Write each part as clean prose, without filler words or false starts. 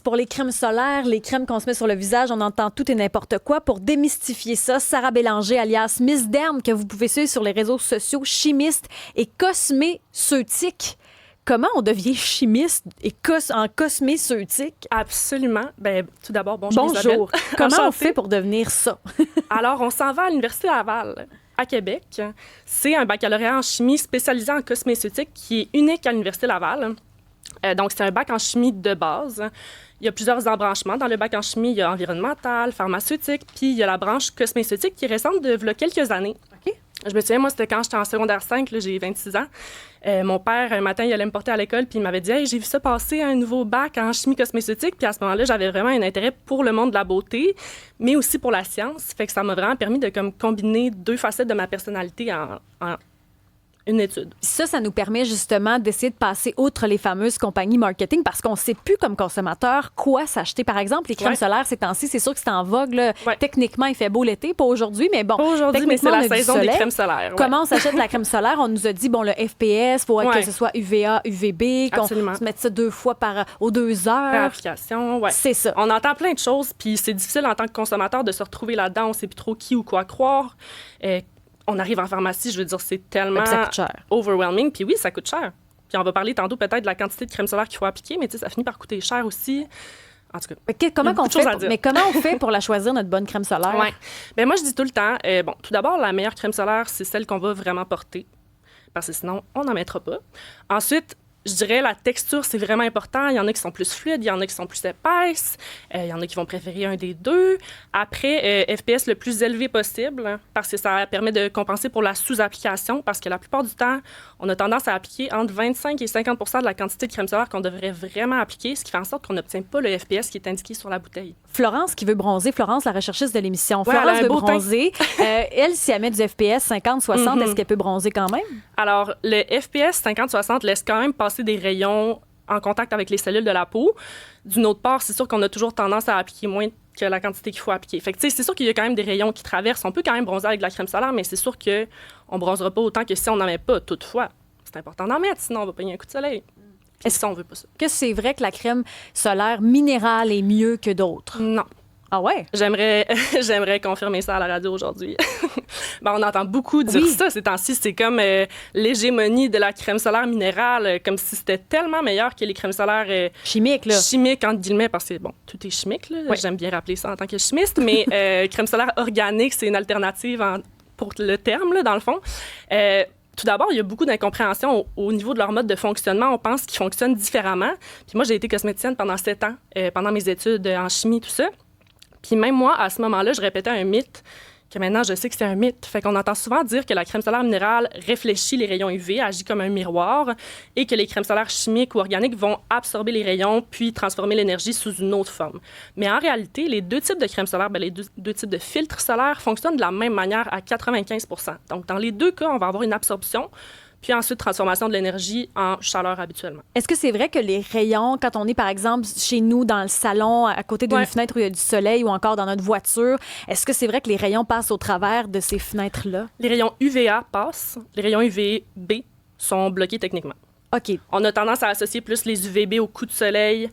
Pour les crèmes solaires, les crèmes qu'on se met sur le visage, on entend tout et n'importe quoi. Pour démystifier ça, Sarah Bélanger, alias Miss Derme, que vous pouvez suivre sur les réseaux sociaux, chimiste et cosméceutique. Comment on devient chimiste et en cosméceutique? Absolument. Ben, tout d'abord, bonjour. Bonjour. Comment on fait pour devenir ça? Alors, on s'en va à l'Université Laval, à Québec. C'est un baccalauréat en chimie spécialisé en cosméceutique qui est unique à l'Université Laval. Donc, c'est un bac en chimie de base. Il y a plusieurs embranchements. Dans le bac en chimie, il y a environnemental, pharmaceutique, puis il y a la branche cosméceutique qui est récente de quelques années. OK. Je me souviens, moi, c'était quand j'étais en secondaire 5, là, j'ai 26 ans. Mon père, un matin, il allait me porter à l'école, puis il m'avait dit « Hey, j'ai vu ça passer, un nouveau bac en chimie cosmétique. » Puis à ce moment-là, j'avais vraiment un intérêt pour le monde de la beauté, mais aussi pour la science. Fait que ça m'a vraiment permis de combiner deux facettes de ma personnalité en une étude. Ça nous permet justement d'essayer de passer outre les fameuses compagnies marketing parce qu'on ne sait plus comme consommateur quoi s'acheter. Par exemple, les crèmes solaires ces temps-ci, c'est sûr que c'est en vogue. Là. Ouais. Techniquement, il fait beau l'été, pas aujourd'hui, mais bon. Pas aujourd'hui, mais c'est la saison des crèmes solaires. Ouais. Comment on s'achète la crème solaire? On nous a dit, bon, le FPS, il faut que ce soit UVA, UVB, qu'on se mette ça 2 fois aux 2 heures. Par application, ouais. C'est ça. On entend plein de choses, puis c'est difficile en tant que consommateur de se retrouver là-dedans. On ne sait plus trop qui ou quoi croire. On arrive en pharmacie, je veux dire, c'est tellement ça coûte cher. Overwhelming. Puis oui, ça coûte cher. Puis on va parler tantôt peut-être de la quantité de crème solaire qu'il faut appliquer, mais ça finit par coûter cher aussi. En tout cas, comment on fait pour la choisir, notre bonne crème solaire? Oui. Bien, moi, je dis tout le temps, tout d'abord, la meilleure crème solaire, c'est celle qu'on va vraiment porter, parce que sinon, on n'en mettra pas. Ensuite, je dirais la texture, c'est vraiment important. Il y en a qui sont plus fluides, il y en a qui sont plus épaisses, il y en a qui vont préférer un des deux. Après, FPS le plus élevé possible, parce que ça permet de compenser pour la sous-application, parce que la plupart du temps, on a tendance à appliquer entre 25 et 50 % de la quantité de crème solaire qu'on devrait vraiment appliquer, ce qui fait en sorte qu'on n'obtient pas le FPS qui est indiqué sur la bouteille. Florence qui veut bronzer, Florence, la recherchiste de l'émission. Florence veut bronzer. Elle, si elle met du FPS 50-60, est-ce qu'elle peut bronzer quand même? Alors, le FPS 50-60 laisse quand même passer des rayons en contact avec les cellules de la peau. D'une autre part, c'est sûr qu'on a toujours tendance à appliquer moins que la quantité qu'il faut appliquer. Fait que, c'est sûr qu'il y a quand même des rayons qui traversent. On peut quand même bronzer avec de la crème solaire, mais c'est sûr qu'on ne bronzera pas autant que si on n'en met pas. Toutefois, c'est important d'en mettre, sinon on va pogner un coup de soleil. Est-ce qu'on veut pas ça? Est-ce que c'est vrai que la crème solaire minérale est mieux que d'autres? Non. Ah ouais? J'aimerais confirmer ça à la radio aujourd'hui. On entend beaucoup dire ça ces temps-ci. C'est comme l'hégémonie de la crème solaire minérale, comme si c'était tellement meilleur que les crèmes solaires... chimiques, là. Chimiques, entre guillemets, parce que, tout est chimique, là. Oui. J'aime bien rappeler ça en tant que chimiste, mais crème solaire organique, c'est une alternative pour le terme, là, dans le fond. Tout d'abord, il y a beaucoup d'incompréhension au niveau de leur mode de fonctionnement. On pense qu'ils fonctionnent différemment. Puis moi, j'ai été cosméticienne pendant 7 ans, pendant mes études en chimie, tout ça. Puis même moi, à ce moment-là, je répétais un mythe que maintenant, je sais que c'est un mythe. Fait qu'on entend souvent dire que la crème solaire minérale réfléchit les rayons UV, agit comme un miroir, et que les crèmes solaires chimiques ou organiques vont absorber les rayons puis transformer l'énergie sous une autre forme. Mais en réalité, les deux types de crèmes solaires, les deux types de filtres solaires fonctionnent de la même manière à 95 %. Donc, dans les deux cas, on va avoir une absorption, puis ensuite transformation de l'énergie en chaleur habituellement. Est-ce que c'est vrai que les rayons, quand on est par exemple chez nous dans le salon, à côté d'une fenêtre où il y a du soleil ou encore dans notre voiture, est-ce que c'est vrai que les rayons passent au travers de ces fenêtres-là? Les rayons UVA passent, les rayons UVB sont bloqués techniquement. OK. On a tendance à associer plus les UVB au coup de soleil,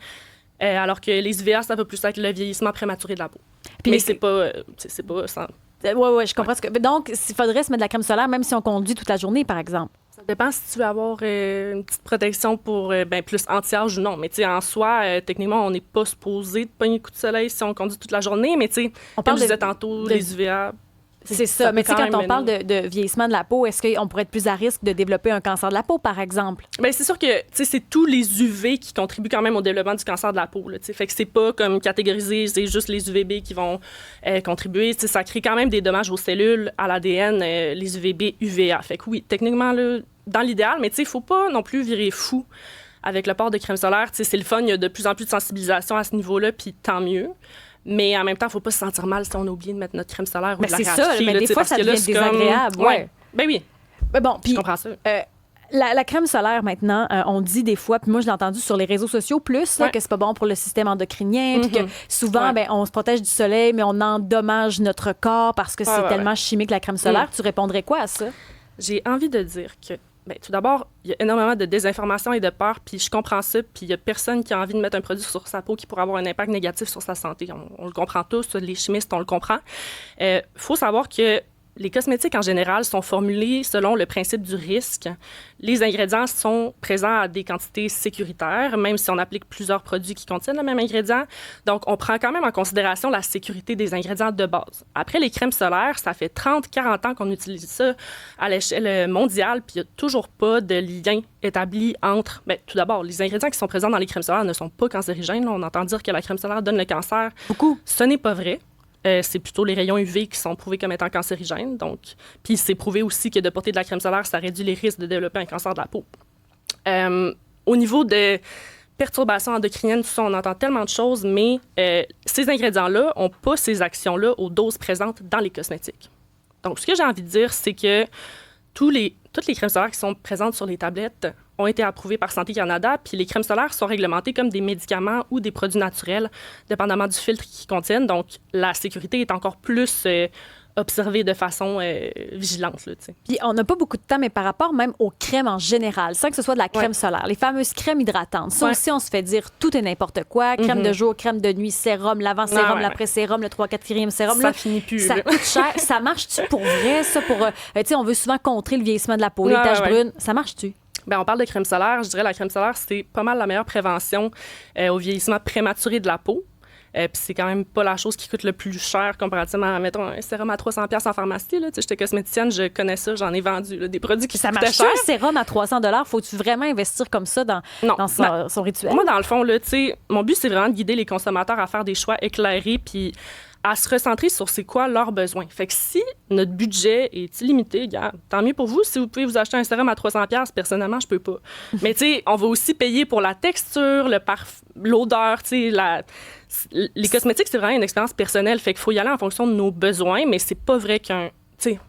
alors que les UVA, ça va plus être le vieillissement prématuré de la peau. Puis mais c'est pas sans... Oui, je comprends. Donc, il faudrait se mettre de la crème solaire même si on conduit toute la journée, par exemple. Ça dépend si tu veux avoir une petite protection pour plus anti-âge ou non. Mais en soi, techniquement, on n'est pas supposé de pogner le coup de soleil si on conduit toute la journée. Mais on parle, je disais tantôt, les UVA... C'est ça. Mais quand on parle de vieillissement de la peau, est-ce qu'on pourrait être plus à risque de développer un cancer de la peau, par exemple? Bien, c'est sûr que c'est tous les UV qui contribuent quand même au développement du cancer de la peau. Là, fait que c'est pas comme catégorisé, c'est juste les UVB qui vont contribuer. Ça crée quand même des dommages aux cellules, à l'ADN, les UVB, UVA. Fait que oui, techniquement, là, dans l'idéal, mais il faut pas non plus virer fou avec le port de crème solaire. C'est le fun, il y a de plus en plus de sensibilisation à ce niveau-là, puis tant mieux. Mais en même temps, il ne faut pas se sentir mal si on a oublié de mettre notre crème solaire ou de la c'est ça, mais des fois, ça devient désagréable. Ouais. Ben oui. Mais bon, je comprends ça. La crème solaire, maintenant, on dit des fois, puis moi, je l'ai entendu sur les réseaux sociaux plus, que c'est pas bon pour le système endocrinien, puis que souvent, on se protège du soleil, mais on endommage notre corps parce que c'est tellement chimique, la crème solaire. Tu répondrais quoi à ça? J'ai envie de dire que Bien, tout d'abord, il y a énormément de désinformation et de peur, puis je comprends ça, puis il n'y a personne qui a envie de mettre un produit sur sa peau qui pourrait avoir un impact négatif sur sa santé. On le comprend tous, les chimistes, on le comprend. Faut savoir que les cosmétiques, en général, sont formulés selon le principe du risque. Les ingrédients sont présents à des quantités sécuritaires, même si on applique plusieurs produits qui contiennent le même ingrédient. Donc, on prend quand même en considération la sécurité des ingrédients de base. Après, les crèmes solaires, ça fait 30-40 ans qu'on utilise ça à l'échelle mondiale, puis il n'y a toujours pas de lien établi entre... Bien, tout d'abord, les ingrédients qui sont présents dans les crèmes solaires ne sont pas cancérigènes. On entend dire que la crème solaire donne le cancer. Beaucoup. Ce n'est pas vrai. C'est plutôt les rayons UV qui sont prouvés comme étant cancérigènes. Donc, puis c'est prouvé aussi que de porter de la crème solaire, ça réduit les risques de développer un cancer de la peau. Au niveau de perturbations endocriniennes, tout ça, on entend tellement de choses, mais ces ingrédients-là n'ont pas ces actions-là aux doses présentes dans les cosmétiques. Donc, ce que j'ai envie de dire, c'est que toutes les crèmes solaires qui sont présentes sur les tablettes ont été approuvées par Santé Canada, puis les crèmes solaires sont réglementées comme des médicaments ou des produits naturels, dépendamment du filtre qu'ils contiennent. Donc, la sécurité est encore plus observée de façon vigilante. Là, puis on n'a pas beaucoup de temps, mais par rapport même aux crèmes en général, sans que ce soit de la crème solaire, les fameuses crèmes hydratantes, ça aussi, on se fait dire tout et n'importe quoi. Crème de jour, crème de nuit, sérum, l'avant-sérum, l'après-sérum, le 3-4e sérum. Ça finit plus. Ça coûte cher. Ça marche-tu pour vrai, ça? On veut souvent contrer le vieillissement de la peau, les taches brunes. Ça marche-tu? Bien, on parle de crème solaire. Je dirais que la crème solaire, c'est pas mal la meilleure prévention au vieillissement prématuré de la peau. Puis c'est quand même pas la chose qui coûte le plus cher comparativement à, mettons, un sérum à 300$ en pharmacie. Là. J'étais cosméticienne, je connais ça, j'en ai vendu là, des produits qui coûtent cher. Un sérum à 300$, faut-tu vraiment investir comme ça dans son rituel? Moi, dans le fond, là, mon but, c'est vraiment de guider les consommateurs à faire des choix éclairés puis à se recentrer sur c'est quoi leurs besoins. Fait que si notre budget est illimité, tant mieux pour vous. Si vous pouvez vous acheter un sérum à 300$, personnellement, je peux pas. Mais tu sais, on va aussi payer pour la texture, l'odeur, tu sais, les cosmétiques, c'est vraiment une expérience personnelle. Fait qu'il faut y aller en fonction de nos besoins, mais c'est pas vrai tu sais,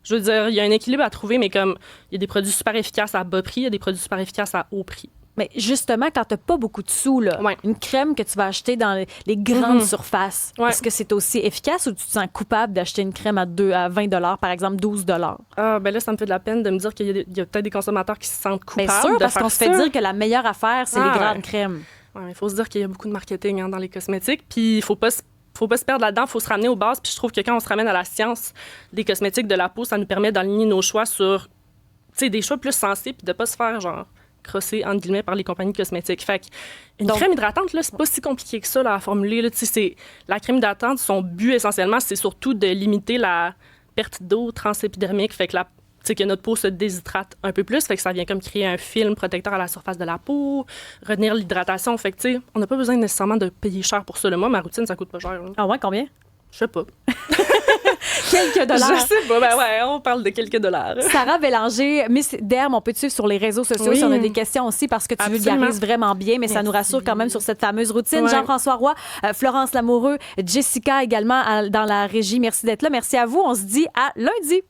je veux dire, il y a un équilibre à trouver, mais comme il y a des produits super efficaces à bas prix, il y a des produits super efficaces à haut prix. Mais justement, quand tu n'as pas beaucoup de sous, là, une crème que tu vas acheter dans les grandes surfaces, est-ce que c'est aussi efficace ou tu te sens coupable d'acheter une crème à 20$, par exemple 12$? Ah, ben là, ça me fait de la peine de me dire qu'il y a peut-être des consommateurs qui se sentent coupables. Bien sûr, parce qu'on se fait dire que la meilleure affaire, c'est les grandes crèmes. Oui, il faut se dire qu'il y a beaucoup de marketing dans les cosmétiques, puis il faut pas se perdre là-dedans, il faut se ramener aux bases. Puis je trouve que quand on se ramène à la science des cosmétiques de la peau, ça nous permet d'aligner nos choix sur des choix plus sensés, puis de pas se faire crosser, entre guillemets, par les compagnies cosmétiques. Fait qu'une crème hydratante, là, c'est pas si compliqué que ça là, à formuler. Là. La crème hydratante, son but essentiellement, c'est surtout de limiter la perte d'eau transépidermique. Fait que notre peau se déshydrate un peu plus. Fait que ça vient comme créer un film protecteur à la surface de la peau, retenir l'hydratation. Fait que, on n'a pas besoin nécessairement de payer cher pour ça. Moi, ma routine, ça coûte pas cher. Là. Ah ouais, combien? Je sais pas. Quelques dollars. Je sais pas. Ben ouais, on parle de quelques dollars. Sarah Bélanger, Miss Derme, on peut te suivre sur les réseaux sociaux si on a des questions aussi parce que tu vulgarises vraiment bien, mais ça nous rassure quand même sur cette fameuse routine. Ouais. Jean-François Roy, Florence Lamoureux, Jessica également dans la régie. Merci d'être là. Merci à vous. On se dit à lundi.